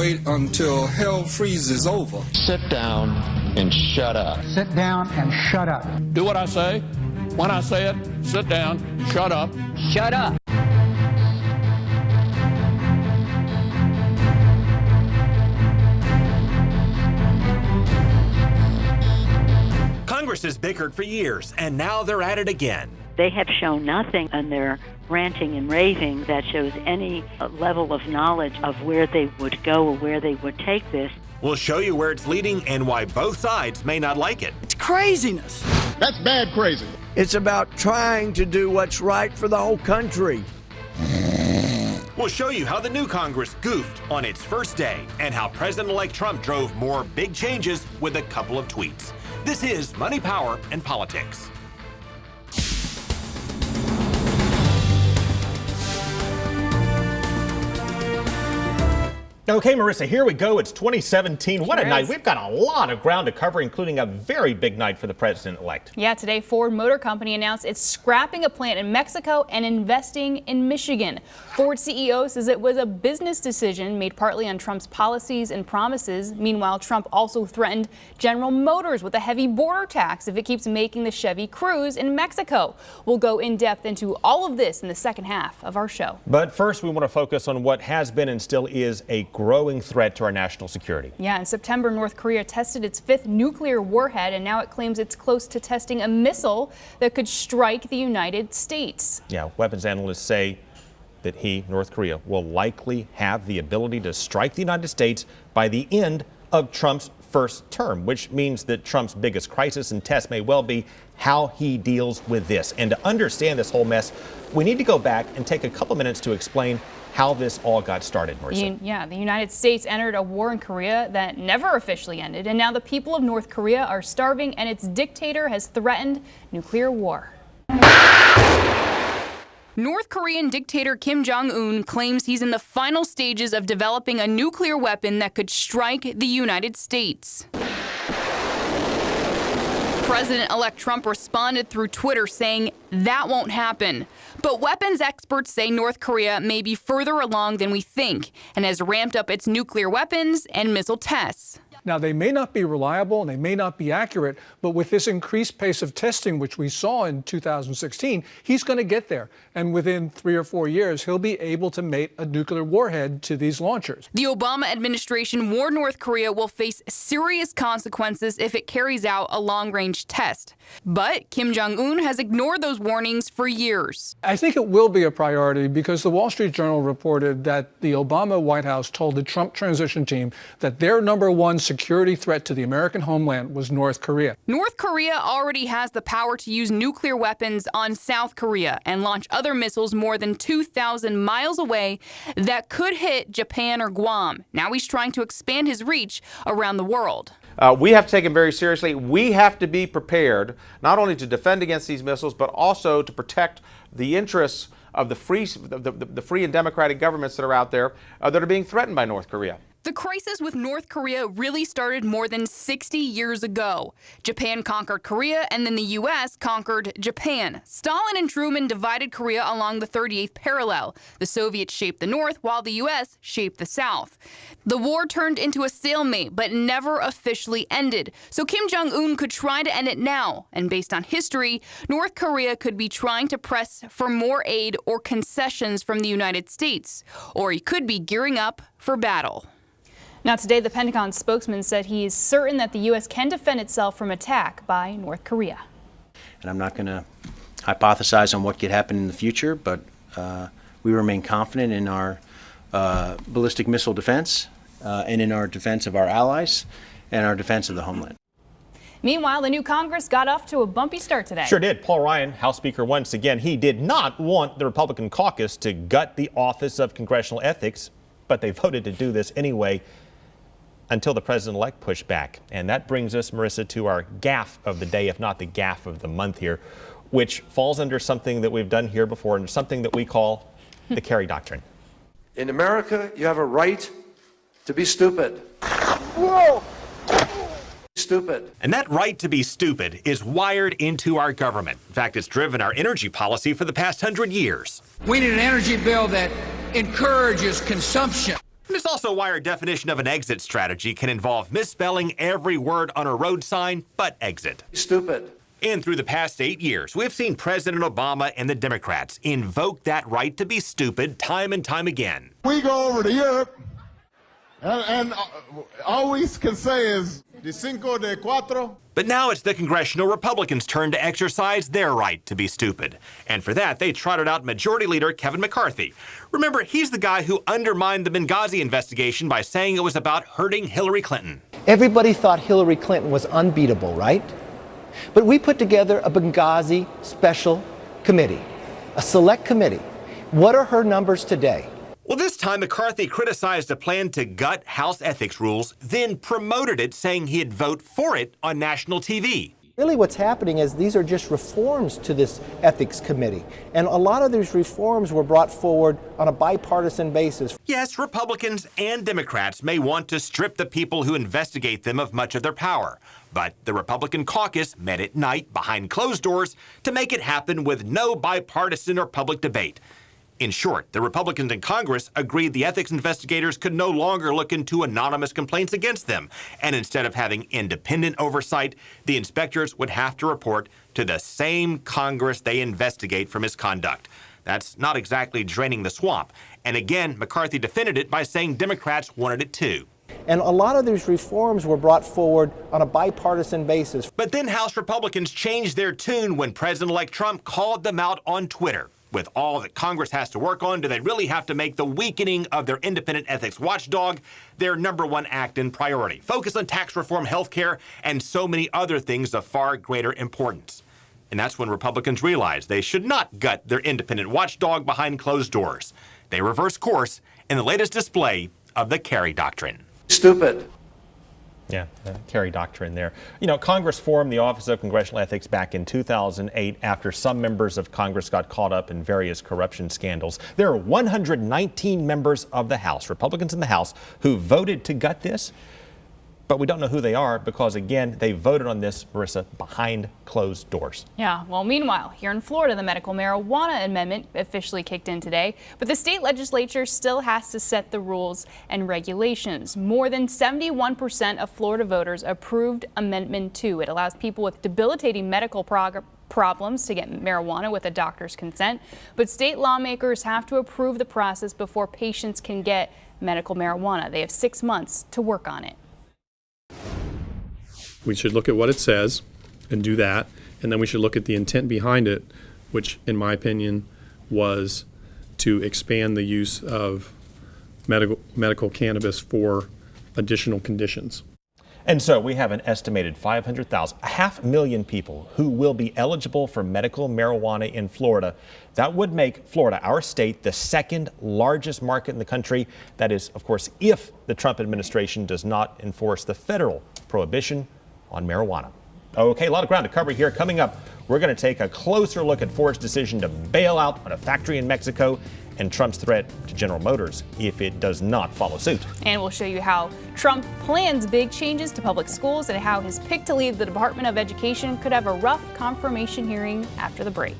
wait until hell freezes over. Sit down and shut up. Sit down and shut up. Do what I say. When I say it, sit down, shut up. Shut up. Congress has bickered for years, and now they're at it again. They have shown nothing in their ranting and raving that shows any level of knowledge of where they would go or where they would take this. We'll show you where it's leading and why both sides may not like it. It's craziness. That's bad crazy. It's about trying to do what's right for the whole country. We'll show you how the new Congress goofed on its first day and how President-elect Trump drove more big changes with a couple of tweets. This is Money, Power, and Politics. Okay, Marissa, here we go. It's 2017. What a night. We've got a lot of ground to cover, including a very big night for the president-elect. Yeah, today Ford Motor Company announced it's scrapping a plant in Mexico and investing in Michigan. Ford CEO says it was a business decision made partly on Trump's policies and promises. Meanwhile, Trump also threatened General Motors with a heavy border tax if it keeps making the Chevy Cruze in Mexico. We'll go in depth into all of this in the second half of our show. But first, we want to focus on what has been and still is a growing threat to our national security. Yeah, in September, North Korea tested its 5th nuclear warhead, and now it claims it's close to testing a missile that could strike the United States. Yeah, weapons analysts say that North Korea, will likely have the ability to strike the United States by the end of Trump's first term, which means that Trump's biggest crisis and test may well be how he deals with this. And to understand this whole mess, we need to go back and take a couple minutes to explain how this all got started, Marissa. Yeah, the United States entered a war in Korea that never officially ended, and now the people of North Korea are starving, and its dictator has threatened nuclear war. North Korean dictator Kim Jong-un claims he's in the final stages of developing a nuclear weapon that could strike the United States. President-elect Trump responded through Twitter saying that won't happen. But weapons experts say North Korea may be further along than we think and has ramped up its nuclear weapons and missile tests. Now, they may not be reliable and they may not be accurate, but with this increased pace of testing, which we saw in 2016, he's going to get there. And within 3 or 4 years, he'll be able to mate a nuclear warhead to these launchers. The Obama administration warned North Korea will face serious consequences if it carries out a long-range test. But Kim Jong-un has ignored those warnings for years. I think it will be a priority because the Wall Street Journal reported that the Obama White House told the Trump transition team that their #1 security threat to the American homeland was North Korea. North Korea already has the power to use nuclear weapons on South Korea and launch other missiles more than 2,000 miles away that could hit Japan or Guam. Now he's trying to expand his reach around the world. We have to take it very seriously. We have to be prepared not only to defend against these missiles, but also to protect the interests of the free and democratic governments that are out there that are being threatened by North Korea. The crisis with North Korea really started more than 60 years ago. Japan conquered Korea, and then the U.S. conquered Japan. Stalin and Truman divided Korea along the 38th parallel. The Soviets shaped the North, while the U.S. shaped the South. The war turned into a stalemate, but never officially ended. So Kim Jong-un could try to end it now. And based on history, North Korea could be trying to press for more aid or concessions from the United States. Or he could be gearing up for battle. Now today, the Pentagon spokesman said he is certain that the U.S. can defend itself from attack by North Korea. And I'm not going to hypothesize on what could happen in the future, but we remain confident in our ballistic missile defense and in our defense of our allies and our defense of the homeland. Meanwhile, the new Congress got off to a bumpy start today. Sure did. Paul Ryan, House Speaker, once again, he did not want the Republican caucus to gut the Office of Congressional Ethics, but they voted to do this anyway, until the president-elect pushed back. And that brings us, Marissa, to our gaffe of the day, if not the gaffe of the month here, which falls under something that we've done here before and something that we call the Kerry Doctrine. In America, you have a right to be stupid. Whoa! Stupid. And that right to be stupid is wired into our government. In fact, it's driven our energy policy for the past 100 years. We need an energy bill that encourages consumption. And it's also why our definition of an exit strategy can involve misspelling every word on a road sign but exit. Stupid. And through the past 8 years, we've seen President Obama and the Democrats invoke that right to be stupid time and time again. We go over to Europe, and all we can say is de cinco de cuatro. But now it's the congressional Republicans' turn to exercise their right to be stupid. And for that, they trotted out Majority Leader Kevin McCarthy. Remember, he's the guy who undermined the Benghazi investigation by saying it was about hurting Hillary Clinton. Everybody thought Hillary Clinton was unbeatable, right? But we put together a Benghazi special committee, a select committee. What are her numbers today? Well, this time McCarthy criticized a plan to gut House ethics rules, then promoted it, saying he'd vote for it on national TV. Really what's happening is these are just reforms to this ethics committee. And a lot of these reforms were brought forward on a bipartisan basis. Yes, Republicans and Democrats may want to strip the people who investigate them of much of their power. But the Republican caucus met at night behind closed doors to make it happen with no bipartisan or public debate. In short, the Republicans in Congress agreed the ethics investigators could no longer look into anonymous complaints against them. And instead of having independent oversight, the inspectors would have to report to the same Congress they investigate for misconduct. That's not exactly draining the swamp. And again, McCarthy defended it by saying Democrats wanted it too. And a lot of these reforms were brought forward on a bipartisan basis. But then House Republicans changed their tune when President-elect Trump called them out on Twitter. With all that Congress has to work on, do they really have to make the weakening of their independent ethics watchdog their #1 act and priority? Focus on tax reform, health care, and so many other things of far greater importance. And that's when Republicans realized they should not gut their independent watchdog behind closed doors. They reversed course in the latest display of the Kerry Doctrine. Stupid. Yeah, the Kerry Doctrine there. You know, Congress formed the Office of Congressional Ethics back in 2008 after some members of Congress got caught up in various corruption scandals. There are 119 members of the House, Republicans in the House, who voted to gut this. But we don't know who they are because, again, they voted on this, Marissa, behind closed doors. Yeah, well, meanwhile, here in Florida, the medical marijuana amendment officially kicked in today, but the state legislature still has to set the rules and regulations. More than 71% of Florida voters approved Amendment 2. It allows people with debilitating medical problems to get marijuana with a doctor's consent, but state lawmakers have to approve the process before patients can get medical marijuana. They have 6 months to work on it. We should look at what it says and do that, and then we should look at the intent behind it, which, in my opinion, was to expand the use of medical cannabis for additional conditions. And so we have an estimated 500,000, 500,000 people who will be eligible for medical marijuana in Florida. That would make Florida, our state, the second largest market in the country. That is, of course, if the Trump administration does not enforce the federal prohibition on marijuana. Okay, a lot of ground to cover here. Coming up, we're going to take a closer look at Ford's decision to bail out on a factory in Mexico and Trump's threat to General Motors if it does not follow suit. And we'll show you how Trump plans big changes to public schools and how his pick to lead the Department of Education could have a rough confirmation hearing after the break.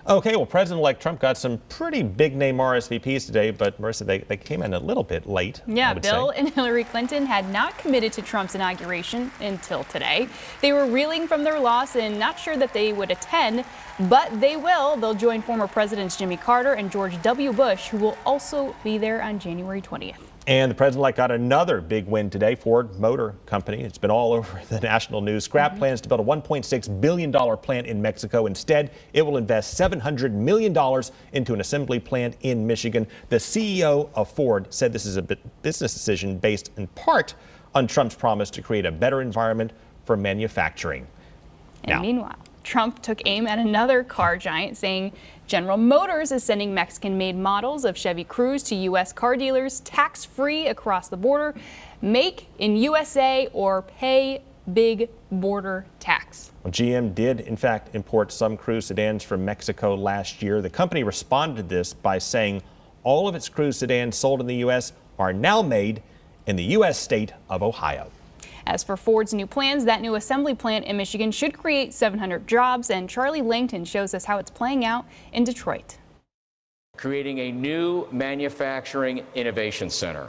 Okay, well, President-elect Trump got some pretty big-name RSVPs today, but Marissa, they came in a little bit late. Yeah, Bill and Hillary Clinton had not committed to Trump's inauguration until today. They were reeling from their loss and not sure that they would attend, but they will. They'll join former Presidents Jimmy Carter and George W. Bush, who will also be there on January 20th. And the president-elect got another big win today. Ford Motor Company, it's been all over the national news, scrapped plans to build a $1.6 billion plant in Mexico. Instead, it will invest $700 million into an assembly plant in Michigan. The CEO of Ford said this is a business decision based in part on Trump's promise to create a better environment for manufacturing. And meanwhile, Trump took aim at another car giant, saying General Motors is sending Mexican-made models of Chevy Cruze to U.S. car dealers tax-free across the border. Make in USA or pay big border tax. Well, GM did, in fact, import some Cruze sedans from Mexico last year. The company responded to this by saying all of its Cruze sedans sold in the U.S. are now made in the U.S. state of Ohio. As for Ford's new plans, that new assembly plant in Michigan should create 700 jobs, and Charlie Langton shows us how it's playing out in Detroit. Creating a new manufacturing innovation center.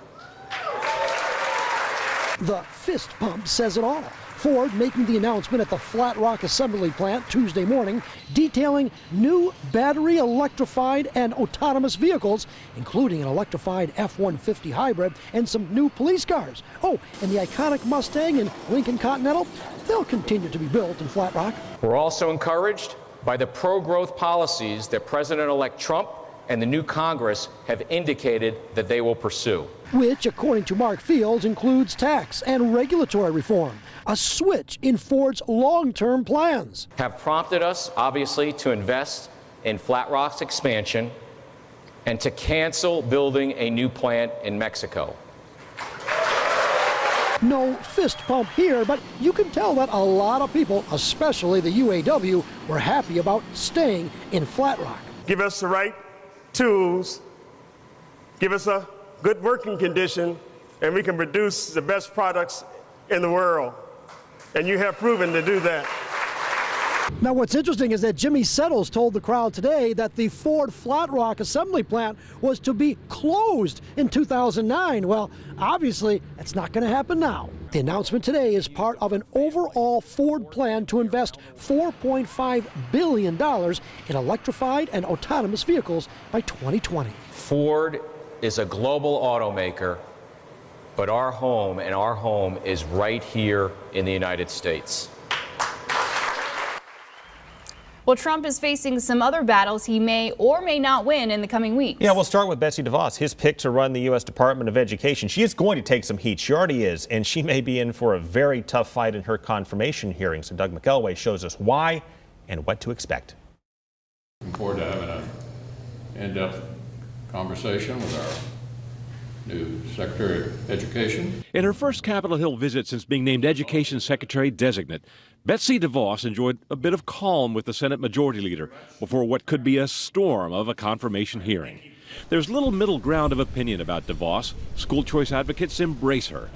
The fist pump says it all. Ford making the announcement at the Flat Rock Assembly Plant Tuesday morning, detailing new battery electrified and autonomous vehicles, including an electrified F-150 hybrid and some new police cars. Oh, and the iconic Mustang and Lincoln Continental, they'll continue to be built in Flat Rock. We're also encouraged by the pro-growth policies that President-elect Trump and the new Congress have indicated that they will pursue. Which, according to Mark Fields, includes tax and regulatory reform, a switch in Ford's long-term plans. Have prompted us, obviously, to invest in Flat Rock's expansion and to cancel building a new plant in Mexico. No fist pump here, but you can tell that a lot of people, especially the UAW, were happy about staying in Flat Rock. Give us the right tools, give us a good working condition, and we can produce the best products in the world. And you have proven to do that. Now, what's interesting is that Jimmy Settles told the crowd today that the Ford Flat Rock assembly plant was to be closed in 2009. Well, obviously, that's not going to happen now. The announcement today is part of an overall Ford plan to invest $4.5 billion in electrified and autonomous vehicles by 2020. Ford is a global automaker, but our home is right here in the United States. Well, Trump is facing some other battles he may or may not win in the coming weeks. Yeah, we'll start with Betsy DeVos, his pick to run the U.S. Department of Education. She is going to take some heat. She already is, and she may be in for a very tough fight in her confirmation hearing. So Doug McElway shows us why and what to expect. Looking forward to having an in-depth conversation with our new Secretary of Education. In her first Capitol Hill visit since being named Education Secretary Designate, Betsy DeVos enjoyed a bit of calm with the Senate Majority Leader before what could be a storm of a confirmation hearing. There's little middle ground of opinion about DeVos. School choice advocates embrace her.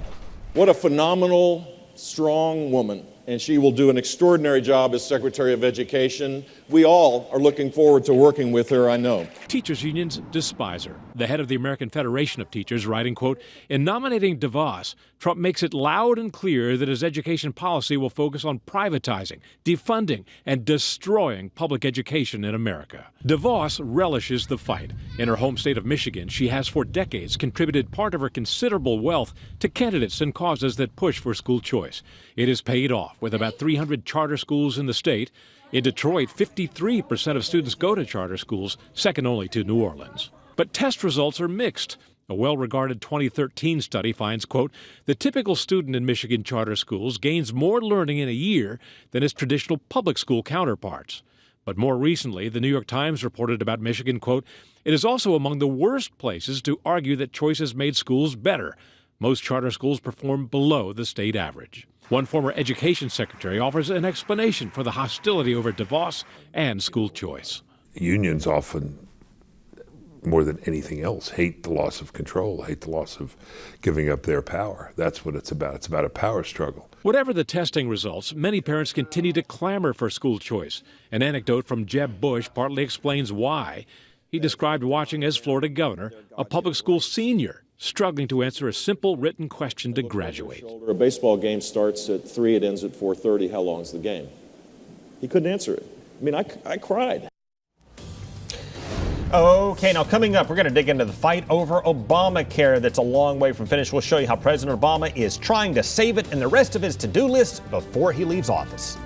What a phenomenal, strong woman, and she will do an extraordinary job as Secretary of Education. We all are looking forward to working with her, I know. Teachers unions despise her. The head of the American Federation of Teachers writing, quote, "In nominating DeVos, Trump makes it loud and clear that his education policy will focus on privatizing, defunding, and destroying public education in America." DeVos relishes the fight. In her home state of Michigan, she has for decades contributed part of her considerable wealth to candidates and causes that push for school choice. It has paid off, with about 300 charter schools in the state. In Detroit, 53% of students go to charter schools, second only to New Orleans. But test results are mixed. A well-regarded 2013 study finds, quote, "The typical student in Michigan charter schools gains more learning in a year than his traditional public school counterparts." But more recently, the New York Times reported about Michigan, quote, "It is also among the worst places to argue that choice has made schools better. Most charter schools perform below the state average." One former education secretary offers an explanation for the hostility over DeVos and school choice. Unions often, more than anything else, hate the loss of control, hate the loss of giving up their power. That's what it's about. It's about a power struggle. Whatever the testing results, many parents continue to clamor for school choice. An anecdote from Jeb Bush partly explains why. He described watching as Florida governor a public school senior struggling to answer a simple written question to graduate. A baseball game starts at 3, it ends at 4:30. How long is the game? He couldn't answer it. I mean, I cried. Okay, now coming up, we're going to dig into the fight over Obamacare that's a long way from finished. We'll show you how President Obama is trying to save it and the rest of his to-do list before he leaves office.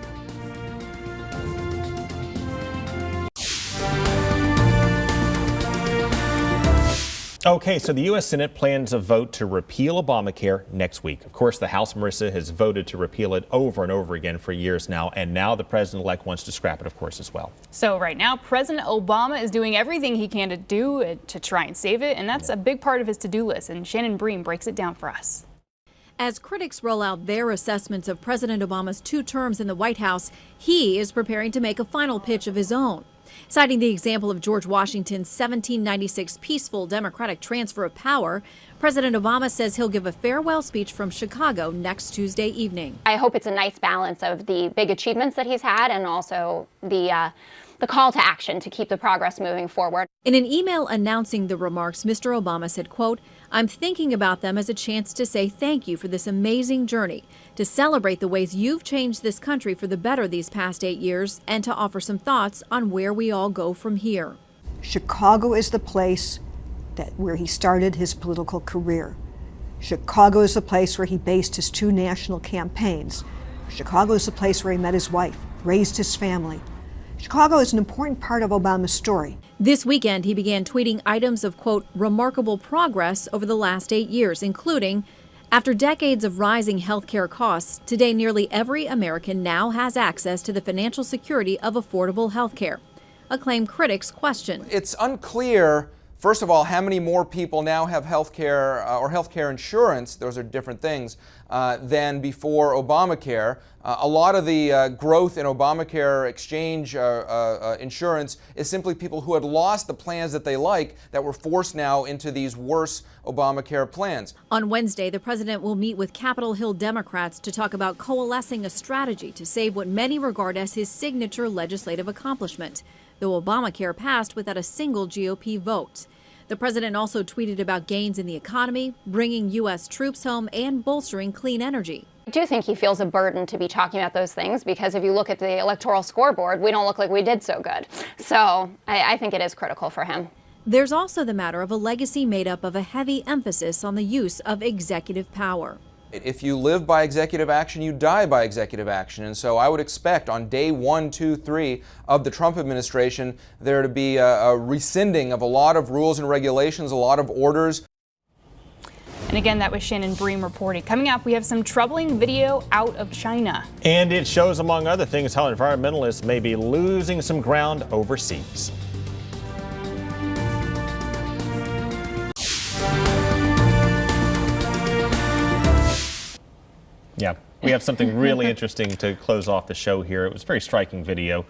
Okay, so the U.S. Senate plans a vote to repeal Obamacare next week. Of course, the House, Marissa, has voted to repeal it over and over again for years now, and now the president-elect wants to scrap it, of course, as well. So right now, President Obama is doing everything he can to do to try and save it, and that's a big part of his to-do list, and Shannon Bream breaks it down for us. As critics roll out their assessments of President Obama's 2 terms in the White House, he is preparing to make a final pitch of his own. Citing the example of George Washington's 1796 peaceful democratic transfer of power, President Obama says he'll give a farewell speech from Chicago next Tuesday evening. I hope it's a nice balance of the big achievements that he's had and also the call to action to keep the progress moving forward. In an email announcing the remarks, Mr. Obama said, quote, "I'm thinking about them as a chance to say thank you for this amazing journey, to celebrate the ways you've changed this country for the better these past 8 years, and to offer some thoughts on where we all go from here." Chicago is the place where he started his political career. Chicago is the place where he based his 2 national campaigns. Chicago is the place where he met his wife, raised his family. Chicago is an important part of Obama's story. This weekend, he began tweeting items of, quote, remarkable progress over the last 8 years, including, after decades of rising health care costs, today nearly every American now has access to the financial security of affordable health care, a claim critics question. It's unclear, first of all, how many more people now have health care or health care insurance, those are different things, than before Obamacare. A lot of the growth in Obamacare exchange insurance is simply people who had lost the plans that they like that were forced now into these worse Obamacare plans. On Wednesday, the president will meet with Capitol Hill Democrats to talk about coalescing a strategy to save what many regard as his signature legislative accomplishment, though Obamacare passed without a single GOP vote. The president also tweeted about gains in the economy, bringing U.S. troops home, and bolstering clean energy. I do think he feels a burden to be talking about those things because if you look at the electoral scoreboard, we don't look like we did so good. So I think it is critical for him. There's also the matter of a legacy made up of a heavy emphasis on the use of executive power. If you live by executive action, you die by executive action. And so I would expect on day 1, 2, 3 of the Trump administration there to be a rescinding of a lot of rules and regulations, a lot of orders. And again, that was Shannon Bream reporting. Coming up, we have some troubling video out of China. And it shows, among other things, how environmentalists may be losing some ground overseas. Yeah, we have something really interesting to close off the show here. It was a very striking video.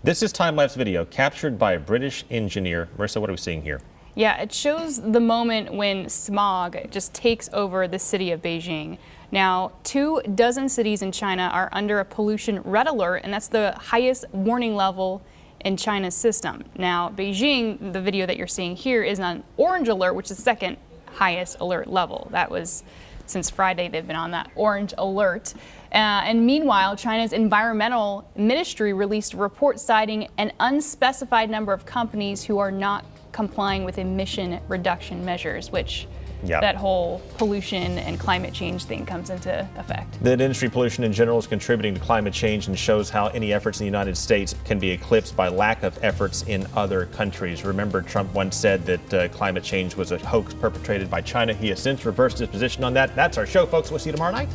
This is time-lapse video captured by a British engineer. Marissa, what are we seeing here? Yeah, it shows the moment when smog just takes over the city of Beijing. Now, 24 cities in China are under a pollution red alert, and that's the highest warning level in China's system. Now, Beijing, the video that you're seeing here, is on orange alert, which is the second highest alert level. That was since Friday, they've been on that orange alert. And meanwhile, China's environmental ministry released a report citing an unspecified number of companies who are not complying with emission reduction measures, which that whole pollution and climate change thing comes into effect. That industry pollution in general is contributing to climate change and shows how any efforts in the United States can be eclipsed by lack of efforts in other countries. Remember, Trump once said that climate change was a hoax perpetrated by China. He has since reversed his position on that. That's our show, folks. We'll see you tomorrow night.